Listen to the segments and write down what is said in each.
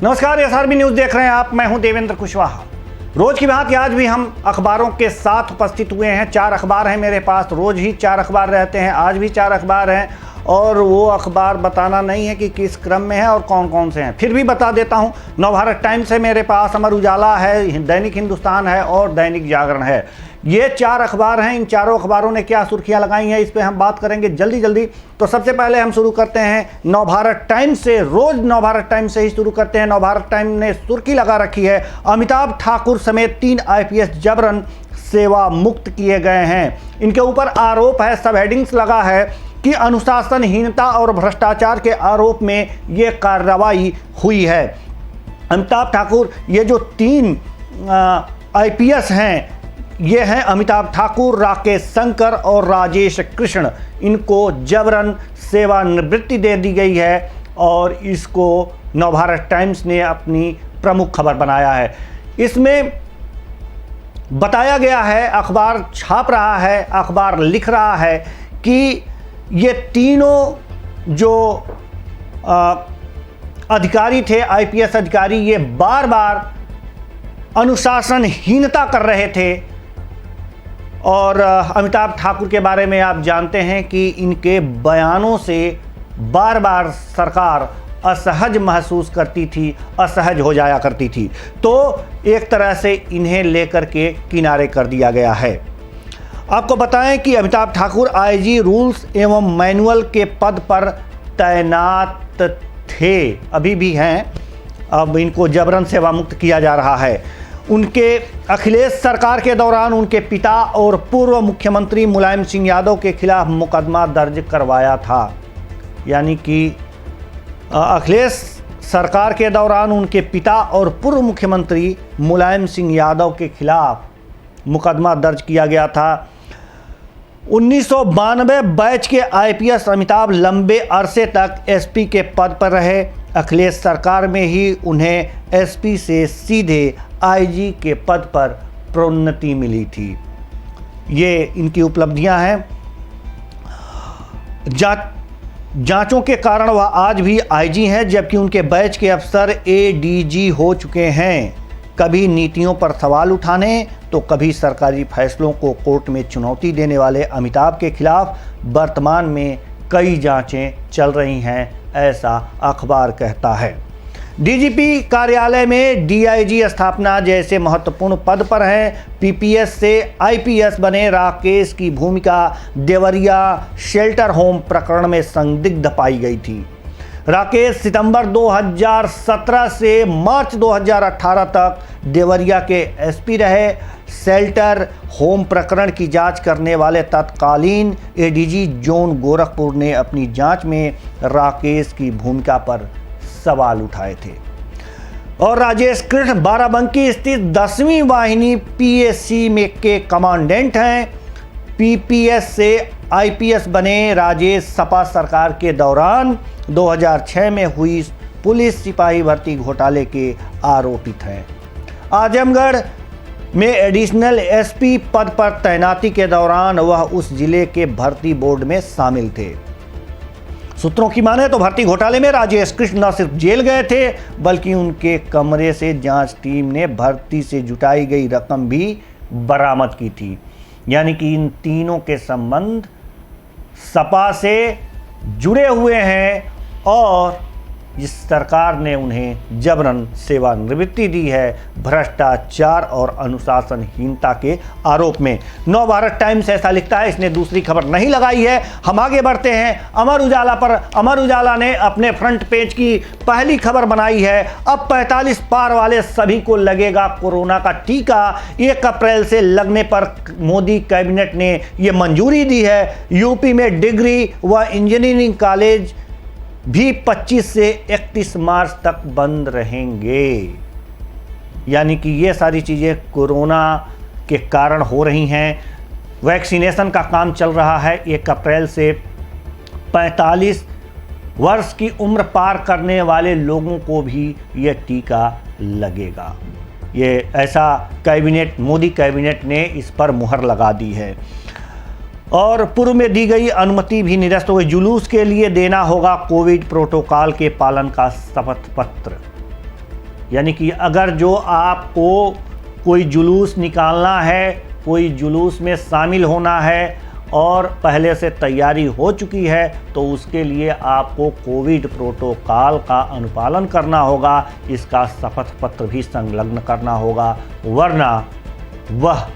नमस्कार, SRB news देख रहे हैं आप। मैं हूं देवेंद्र कुशवाहा। रोज की भांति आज भी हम अखबारों के साथ उपस्थित हुए हैं। 4 अखबार हैं मेरे पास, रोज ही 4 अखबार रहते हैं। आज भी 4 अखबार हैं और वो अखबार बताना नहीं है कि किस क्रम में है और कौन कौन से हैं, फिर भी बता देता हूं। नवभारत टाइम्स है मेरे पास, अमर उजाला है, दैनिक हिंदुस्तान है और दैनिक जागरण है। ये 4 अखबार हैं। इन चारों अखबारों ने क्या सुर्खियां लगाई हैं इस पे हम बात करेंगे जल्दी जल्दी। तो सबसे पहले हम शुरू करते हैं नवभारत टाइम्स से। रोज नवभारत टाइम्स से ही शुरू करते हैं। नवभारत टाइम्स ने सुर्खी लगा रखी है, अमिताभ ठाकुर समेत 3 IPS जबरन सेवा मुक्त किए गए हैं। इनके ऊपर आरोप है, सब हेडिंग्स लगा है कि अनुशासनहीनता और भ्रष्टाचार के आरोप में ये कार्रवाई हुई है। अमिताभ ठाकुर, ये जो 3 IPS हैं, ये हैं अमिताभ ठाकुर, राकेश शंकर और राजेश कृष्ण। इनको जबरन सेवानिवृत्ति दे दी गई है और इसको नवभारत टाइम्स ने अपनी प्रमुख खबर बनाया है। इसमें बताया गया है, अखबार छाप रहा है, अखबार लिख रहा है कि ये तीनों जो अधिकारी थे, IPS अधिकारी, ये बार बार अनुशासनहीनता कर रहे थे। और अमिताभ ठाकुर के बारे में आप जानते हैं कि इनके बयानों से बार बार सरकार असहज महसूस करती थी, असहज हो जाया करती थी। तो एक तरह से इन्हें लेकर के किनारे कर दिया गया है। आपको बताएं कि अमिताभ ठाकुर IG रूल्स एवं मैनुअल के पद पर तैनात थे, अभी भी हैं। अब इनको जबरन सेवा मुक्त किया जा रहा है। उनके अखिलेश सरकार के दौरान उनके पिता और पूर्व मुख्यमंत्री मुलायम सिंह यादव के खिलाफ मुकदमा दर्ज करवाया था। यानी कि अखिलेश सरकार के दौरान उनके पिता और पूर्व मुख्यमंत्री मुलायम सिंह यादव के खिलाफ मुकदमा दर्ज किया गया था। 1992 बैच के IPS अमिताभ लंबे अरसे तक SP के पद पर रहे। अखिलेश सरकार में ही उन्हें SP से सीधे IG के पद पर प्रोन्नति मिली थी। ये इनकी उपलब्धियां हैं। जांचों के कारण वह आज भी IG हैं, जबकि उनके बैच के अफसर ADG हो चुके हैं। कभी नीतियों पर सवाल उठाने तो कभी सरकारी फैसलों को कोर्ट में चुनौती देने वाले अमिताभ के खिलाफ वर्तमान में कई जांचें चल रही हैं, ऐसा अखबार कहता है। DGP कार्यालय में DIG स्थापना जैसे महत्वपूर्ण पद पर हैं। PPS से IPS बने राकेश की भूमिका देवरिया शेल्टर होम प्रकरण में संदिग्ध पाई गई थी। राकेश सितंबर 2017 से मार्च 2018 तक देवरिया के SP रहे। शेल्टर होम प्रकरण की जांच करने वाले तत्कालीन ADG जोन गोरखपुर ने अपनी जांच में राकेश की भूमिका पर सवाल उठाए थे। और राजेश कृष्ण बाराबंकी स्थित 10वीं वाहिनी PAC में के कमांडेंट हैं। PPS से IPS बने राजेश सपा सरकार के दौरान 2006 में हुई पुलिस सिपाही भर्ती घोटाले के आरोपित हैं। आजमगढ़ में एडिशनल SP पद पर तैनाती के दौरान वह उस जिले के भर्ती बोर्ड में शामिल थे। सूत्रों की माने तो भर्ती घोटाले में राजेश कृष्ण न सिर्फ जेल गए थे, बल्कि उनके कमरे से जांच टीम ने भर्ती से जुटाई गई रकम भी बरामद की थी। यानी कि इन तीनों के संबंध सपा से जुड़े हुए हैं और जिस सरकार ने उन्हें जबरन सेवानिवृत्ति दी है भ्रष्टाचार और अनुशासनहीनता के आरोप में। नवभारत टाइम्स ऐसा लिखता है, इसने दूसरी खबर नहीं लगाई है। हम आगे बढ़ते हैं अमर उजाला पर। अमर उजाला ने अपने फ्रंट पेज की पहली खबर बनाई है, अब 45 पार वाले सभी को लगेगा कोरोना का टीका। 1 अप्रैल से लगने पर मोदी कैबिनेट ने यह मंजूरी दी है। यूपी में डिग्री व इंजीनियरिंग कॉलेज भी 25 से 31 मार्च तक बंद रहेंगे। यानी कि ये सारी चीज़ें कोरोना के कारण हो रही हैं। वैक्सीनेशन का काम चल रहा है। 1 अप्रैल से 45 वर्ष की उम्र पार करने वाले लोगों को भी यह टीका लगेगा। ये ऐसा मोदी कैबिनेट ने इस पर मुहर लगा दी है। और पूर्व में दी गई अनुमति भी निरस्त हो गई। जुलूस के लिए देना होगा कोविड प्रोटोकॉल के पालन का शपथ पत्र। यानी कि अगर जो आपको कोई जुलूस निकालना है, कोई जुलूस में शामिल होना है और पहले से तैयारी हो चुकी है, तो उसके लिए आपको कोविड प्रोटोकॉल का अनुपालन करना होगा, इसका शपथ पत्र भी संलग्न करना होगा, वरना वह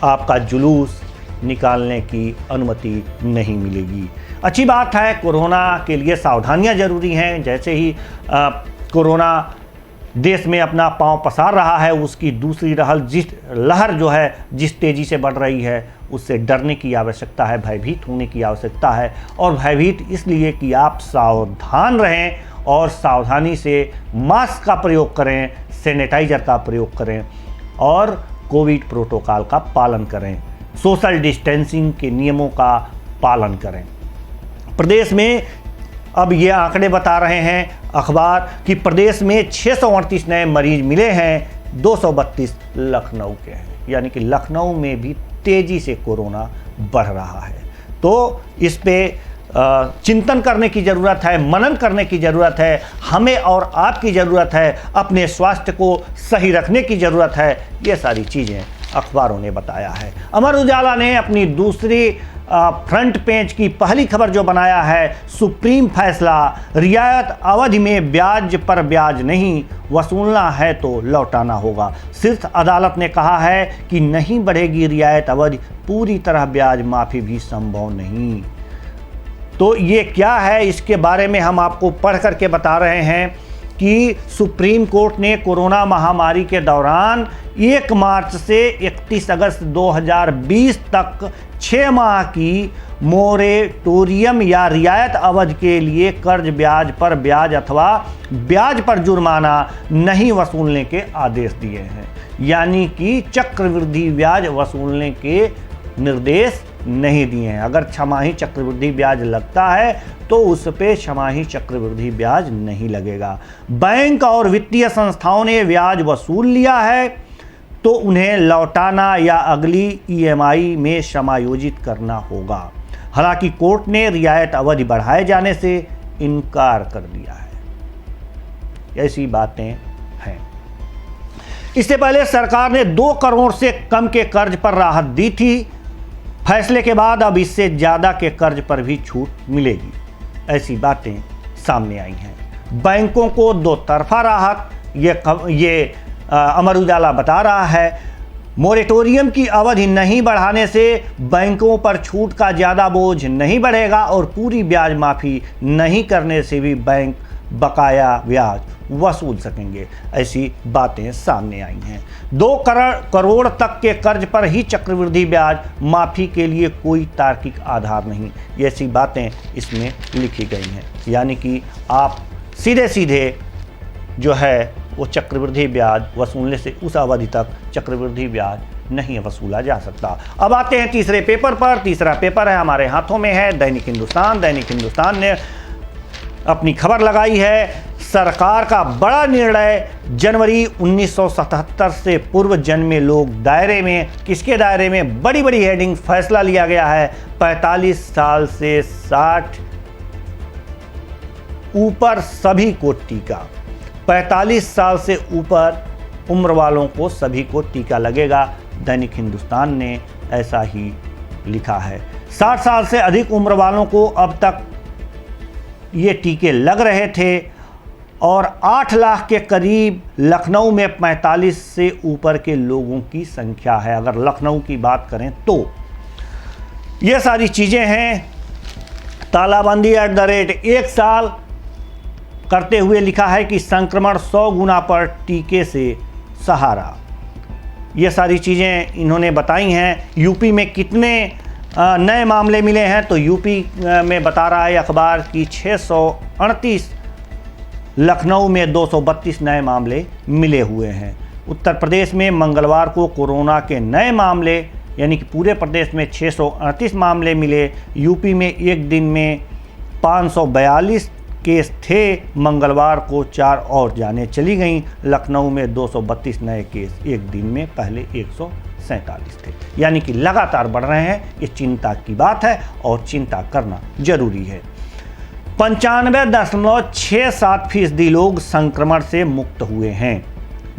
आपका जुलूस निकालने की अनुमति नहीं मिलेगी। अच्छी बात है, कोरोना के लिए सावधानियां ज़रूरी हैं। जैसे ही कोरोना देश में अपना पांव पसार रहा है, उसकी दूसरी लहर जो है जिस तेज़ी से बढ़ रही है, उससे डरने की आवश्यकता है, भयभीत होने की आवश्यकता है। और भयभीत इसलिए कि आप सावधान रहें और सावधानी से मास्क का प्रयोग करें, सैनिटाइज़र का प्रयोग करें और कोविड प्रोटोकॉल का पालन करें, सोशल डिस्टेंसिंग के नियमों का पालन करें। प्रदेश में अब ये आंकड़े बता रहे हैं अखबार कि प्रदेश में 638 नए मरीज मिले हैं, 232 लखनऊ के हैं। यानी कि लखनऊ में भी तेज़ी से कोरोना बढ़ रहा है। तो इस पे चिंतन करने की ज़रूरत है, मनन करने की ज़रूरत है, हमें और आपकी ज़रूरत है, अपने स्वास्थ्य को सही रखने की ज़रूरत है। ये सारी चीज़ें अखबारों ने बताया है। अमर उजाला ने अपनी दूसरी फ्रंट पेज की पहली खबर जो बनाया है, सुप्रीम फैसला, रियायत अवधि में ब्याज पर ब्याज नहीं, वसूलना है तो लौटाना होगा। शीर्ष अदालत ने कहा है कि नहीं बढ़ेगी रियायत अवधि, पूरी तरह ब्याज माफ़ी भी संभव नहीं। तो ये क्या है, इसके बारे में हम आपको पढ़ करके बता रहे हैं कि सुप्रीम कोर्ट ने कोरोना महामारी के दौरान 1 मार्च से 31 अगस्त 2020 तक 6 माह की मोरेटोरियम या रियायत अवधि के लिए कर्ज ब्याज पर ब्याज अथवा ब्याज पर जुर्माना नहीं वसूलने के आदेश दिए हैं। यानी कि चक्रवृद्धि ब्याज वसूलने के निर्देश नहीं दिए हैं। अगर छमाही चक्रवृद्धि ब्याज लगता है तो उस पे छमाही चक्रवृद्धि ब्याज नहीं लगेगा। बैंक और वित्तीय संस्थाओं ने ब्याज वसूल लिया है तो उन्हें लौटाना या अगली ईएमआई में समायोजित करना होगा। हालांकि कोर्ट ने रियायत अवधि बढ़ाए जाने से इनकार कर दिया है। ऐसी बातें हैं। इससे पहले सरकार ने 2 करोड़ से कम के कर्ज पर राहत दी थी। फैसले के बाद अब इससे ज़्यादा के कर्ज पर भी छूट मिलेगी। ऐसी बातें सामने आई हैं। बैंकों को 2 तरफा राहत, ये अमर उजाला बता रहा है। मोरेटोरियम की अवधि नहीं बढ़ाने से बैंकों पर छूट का ज़्यादा बोझ नहीं बढ़ेगा और पूरी ब्याज माफ़ी नहीं करने से भी बैंक बकाया ब्याज वसूल सकेंगे। ऐसी बातें सामने आई हैं। 2 करोड़ तक के कर्ज पर ही चक्रवृद्धि ब्याज माफ़ी के लिए कोई तार्किक आधार नहीं, ये ऐसी बातें इसमें लिखी गई हैं। यानी कि आप सीधे सीधे जो है वो चक्रवृद्धि ब्याज वसूलने से उस अवधि तक चक्रवृद्धि ब्याज नहीं वसूला जा सकता। अब आते हैं तीसरे पेपर पर। तीसरा पेपर है हमारे हाथों में है दैनिक हिंदुस्तान। दैनिक हिंदुस्तान ने अपनी खबर लगाई है, सरकार का बड़ा निर्णय, जनवरी 1977 से पूर्व जन्मे लोग दायरे में। किसके दायरे में? बड़ी बड़ी हेडिंग, फैसला लिया गया है 45 साल से 60 ऊपर सभी को टीका। 45 साल से ऊपर उम्र वालों को सभी को टीका लगेगा। दैनिक हिंदुस्तान ने ऐसा ही लिखा है। 60 साल से अधिक उम्र वालों को अब तक ये टीके लग रहे थे और 8 लाख के करीब लखनऊ में 45 से ऊपर के लोगों की संख्या है। अगर लखनऊ की बात करें तो ये सारी चीज़ें हैं। तालाबंदी @ 1 साल करते हुए लिखा है कि संक्रमण 100 गुना पर टीके से सहारा। ये सारी चीज़ें इन्होंने बताई हैं। यूपी में कितने नए मामले मिले हैं तो यूपी में बता रहा है अखबार कि 638, लखनऊ में 232 नए मामले मिले हुए हैं। उत्तर प्रदेश में मंगलवार को कोरोना के नए मामले यानी कि पूरे प्रदेश में 638 मामले मिले। यूपी में एक दिन में 542 केस थे। मंगलवार को 4 और जानें चली गईं। लखनऊ में 232 नए केस एक दिन में, पहले 147 थे। यानी कि लगातार बढ़ रहे हैं। ये चिंता की बात है और चिंता करना जरूरी है। 95.67% लोग संक्रमण से मुक्त हुए हैं।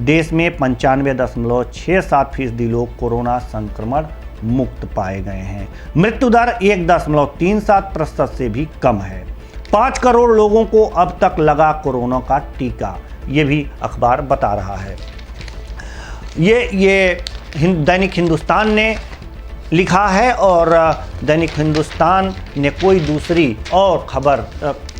देश में 95.67% लोग कोरोना संक्रमण मुक्त पाए गए हैं। मृत्यु दर 1.37% से भी कम है। 5 करोड़ लोगों को अब तक लगा कोरोना का टीका, ये भी अखबार बता रहा है। ये दैनिक हिंदुस्तान ने लिखा है और दैनिक हिंदुस्तान ने कोई दूसरी और खबर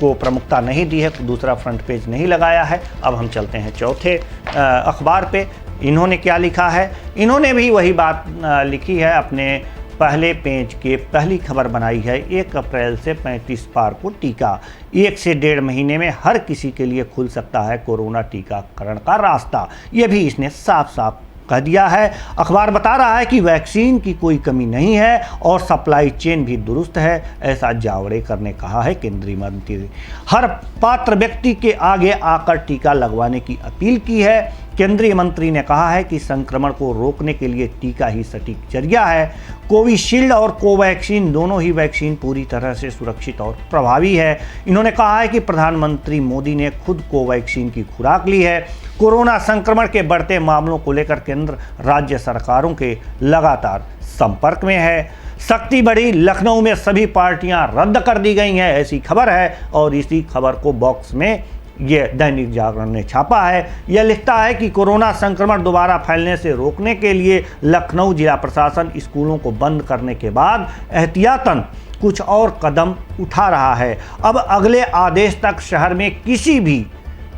को प्रमुखता नहीं दी है, दूसरा फ्रंट पेज नहीं लगाया है। अब हम चलते हैं चौथे अखबार पे। इन्होंने क्या लिखा है? इन्होंने भी वही बात लिखी है, अपने पहले पेज के पहली खबर बनाई है 1 अप्रैल से 35 पार को टीका। 1 से 1.5 महीने में हर किसी के लिए खुल सकता है कोरोना टीकाकरण का रास्ता, ये भी इसने साफ साफ कह दिया है। अखबार बता रहा है कि वैक्सीन की कोई कमी नहीं है और सप्लाई चेन भी दुरुस्त है, ऐसा जावड़ेकर ने कहा है। केंद्रीय मंत्री हर पात्र व्यक्ति के आगे आकर टीका लगवाने की अपील की है। केंद्रीय मंत्री ने कहा है कि संक्रमण को रोकने के लिए टीका ही सटीक जरिया है। कोविशील्ड और कोवैक्सीन दोनों ही वैक्सीन पूरी तरह से सुरक्षित और प्रभावी है। इन्होंने कहा है कि प्रधानमंत्री मोदी ने खुद कोवैक्सीन की खुराक ली है। कोरोना संक्रमण के बढ़ते मामलों को लेकर केंद्र राज्य सरकारों के लगातार संपर्क में है। सख्ती बढ़ी, लखनऊ में सभी पार्टियां रद्द कर दी गई हैं, ऐसी खबर है। और इसी खबर को बॉक्स में ये दैनिक जागरण ने छापा है। यह लिखता है कि कोरोना संक्रमण दोबारा फैलने से रोकने के लिए लखनऊ जिला प्रशासन स्कूलों को बंद करने के बाद एहतियातन कुछ और कदम उठा रहा है। अब अगले आदेश तक शहर में किसी भी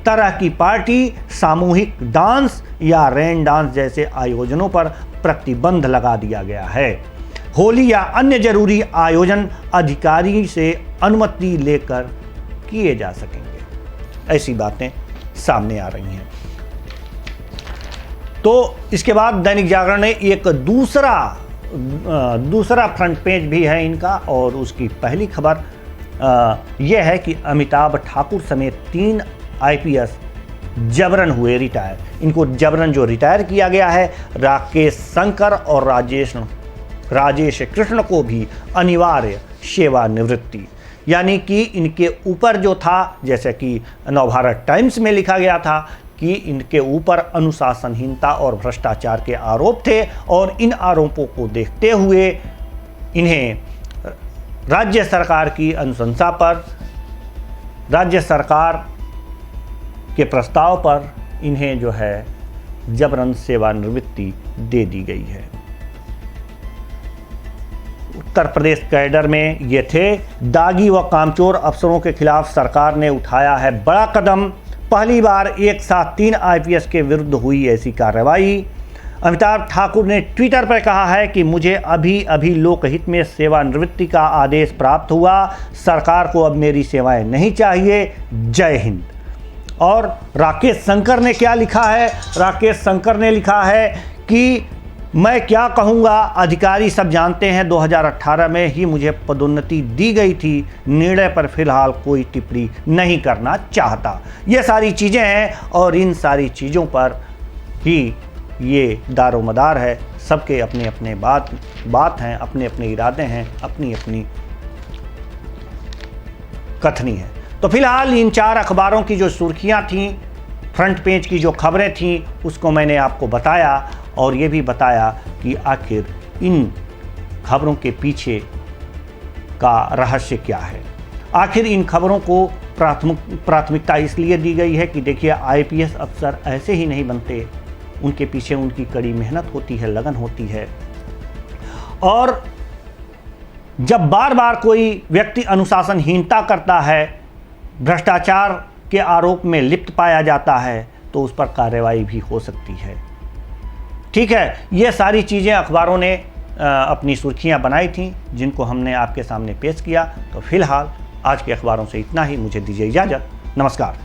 तरह की पार्टी, सामूहिक डांस या रेन डांस जैसे आयोजनों पर प्रतिबंध लगा दिया गया है। होली या अन्य जरूरी आयोजन अधिकारी से अनुमति लेकर किए जा सकेंगे, ऐसी बातें सामने आ रही हैं। तो इसके बाद दैनिक जागरण ने एक दूसरा फ्रंट पेज भी है इनका, और उसकी पहली खबर यह है कि अमिताभ ठाकुर समेत 3 IPS जबरन हुए रिटायर। इनको जबरन जो रिटायर किया गया है, राकेश शंकर और राजेश कृष्ण को भी अनिवार्य सेवानिवृत्ति, यानी कि इनके ऊपर जो था, जैसे कि नवभारत टाइम्स में लिखा गया था कि इनके ऊपर अनुशासनहीनता और भ्रष्टाचार के आरोप थे, और इन आरोपों को देखते हुए इन्हें राज्य सरकार की अनुशंसा पर, राज्य सरकार के प्रस्ताव पर इन्हें जो है जबरन सेवानिवृत्ति दे दी गई है। उत्तर प्रदेश कैडर में ये थे। दागी व कामचोर अफसरों के खिलाफ सरकार ने उठाया है बड़ा कदम। पहली बार एक साथ 3 IPS के विरुद्ध हुई ऐसी कार्रवाई। अमिताभ ठाकुर ने ट्विटर पर कहा है कि मुझे अभी अभी लोकहित में सेवानिवृत्ति का आदेश प्राप्त हुआ, सरकार को अब मेरी सेवाएं नहीं चाहिए, जय हिंद। और राकेश शंकर ने क्या लिखा है? राकेश शंकर ने लिखा है कि मैं क्या कहूँगा, अधिकारी सब जानते हैं 2018 में ही मुझे पदोन्नति दी गई थी, निर्णय पर फिलहाल कोई टिप्पणी नहीं करना चाहता। ये सारी चीज़ें हैं और इन सारी चीज़ों पर ही ये दारोमदार है। सबके अपने अपने बात हैं, अपने अपने इरादे हैं, अपनी अपनी कथनी है। तो फिलहाल इन 4 अखबारों की जो सुर्खियाँ थीं, फ्रंट पेज की जो खबरें थीं, उसको मैंने आपको बताया, और ये भी बताया कि आखिर इन खबरों के पीछे का रहस्य क्या है। आखिर इन खबरों को प्राथमिकता इसलिए दी गई है कि देखिए, IPS अफसर ऐसे ही नहीं बनते, उनके पीछे उनकी कड़ी मेहनत होती है, लगन होती है। और जब बार बार कोई व्यक्ति अनुशासनहीनता करता है, भ्रष्टाचार के आरोप में लिप्त पाया जाता है, तो उस पर कार्रवाई भी हो सकती है। ठीक है, ये सारी चीज़ें अखबारों ने अपनी सुर्खियां बनाई थीं, जिनको हमने आपके सामने पेश किया। तो फिलहाल आज के अखबारों से इतना ही। मुझे दीजिए इजाज़त। नमस्कार।